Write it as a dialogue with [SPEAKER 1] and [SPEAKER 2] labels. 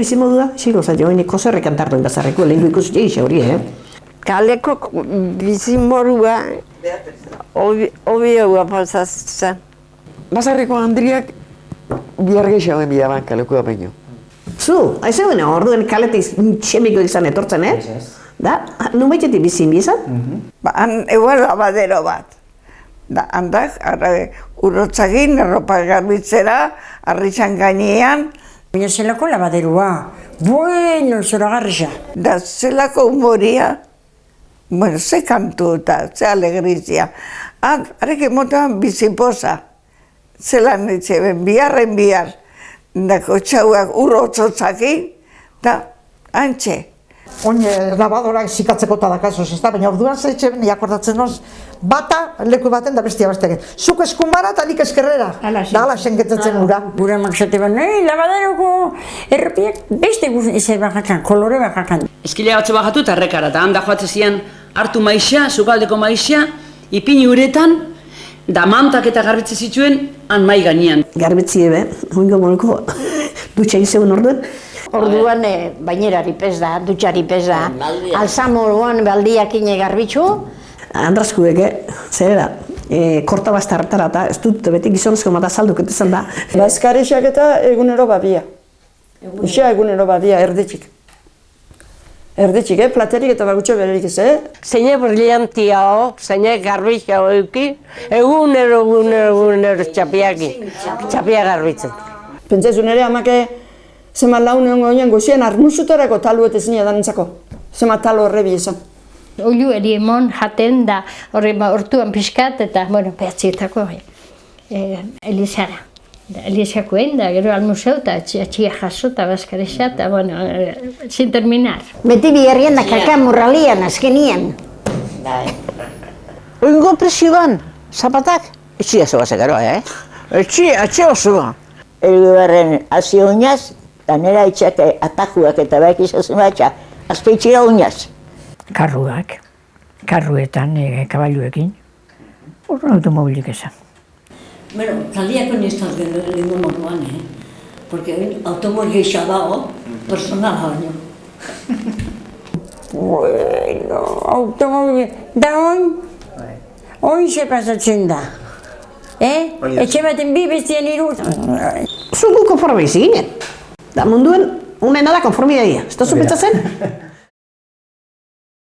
[SPEAKER 1] bizimodua, xiko zailo, hini koserrek antarroen bazarreko, lehenko ikusi egin hori,
[SPEAKER 2] Kaleko bizimodua, obioa pasatzen.
[SPEAKER 3] Bazarreko handriak bihar gehiagoen bidaban kalekua baino.
[SPEAKER 1] Zu, haize bene, orduen kaletik txemiko izan etortzen, Da, nun baitetik bizin bizan?
[SPEAKER 2] Han egual labadero bat. Da, handak, urotzagin, erropa garbitzera, arritxan gainean.
[SPEAKER 4] Baina zelako labaderoa, bueno, zoragarria.
[SPEAKER 2] Da, zelako humoria, bueno, ze kantu eta ze alegrizia. Arek emotan bizipoza, zelan etxeben, biharren bihar. Dako txauak urrotzotzakin, da, antxe.
[SPEAKER 5] Oin labadorak zikatzeko talakazoz, ez da, baina orduan zaitxe beni akordatzen noz, bata leku baten da bestia bestekin. Zuk eskumbara eta nik eskerrera, da ala senketatzen ura.
[SPEAKER 4] Gure maksate bat, labaderoko errepiak beste guzti bakakan, kolore bakakan.
[SPEAKER 6] Eskilea batzu bakatu eta errekara, eta handa joatzen zian hartu maixa, sukaldeko maixa, ipini uretan, da mantak eta garbitze zituen, han mai gainean.
[SPEAKER 1] Garbitzi ebe, oingo monoko dutxa egin orduen.
[SPEAKER 7] Orduan bainerari pez da, dutxari pez da. Alzamoroan baldiak ine garbitzu.
[SPEAKER 1] Andrazkuek, zera, korta bastartara eta ez dut beti gizonezko mata salduk etizan da.
[SPEAKER 8] Bazkarixak eta egunero babia. Ixia egunero babia, erditxik. Erditxik, platerik eta bagutxo bererik ez,
[SPEAKER 2] Zeine brillantia ho, zeine garbitza hoiki, egunero txapia garbitzen.
[SPEAKER 8] Pentsezun ere amake zema laun egon goinen gozien arnuzutarako taluet ezin edanentzako. Zema talo horrebi izan.
[SPEAKER 9] Oilu emon jaten da, hortuan pixkat eta, bueno, behatzietako Elizara. Elizakoen da, gero almuseu eta atxia jaso eta bazkarexa eta, bueno, sin terminar.
[SPEAKER 7] Beti biherrien da kakamurralian, azkenien.
[SPEAKER 10] Oingo presioan, zapatak, etxia zoa zekaro, Etxia osoa. Elgarren hazi oinaz, eta nera etxeak atajuak eta baik izazen batxa, azpeitxira oinaz.
[SPEAKER 4] Karruak, karruetan, kabailuekin, horren automobilik esan.
[SPEAKER 11] Bueno, taldiako niztaz lehenko moduan, porque automobil geixa dago, personala baino.
[SPEAKER 4] Bueno, automobil, da oin ze pasatzen da. Etxe baten bi bestien iru.
[SPEAKER 1] Zugu konforme izi ginen. Da munduen, unena da konformidea, ez da zupetzatzen?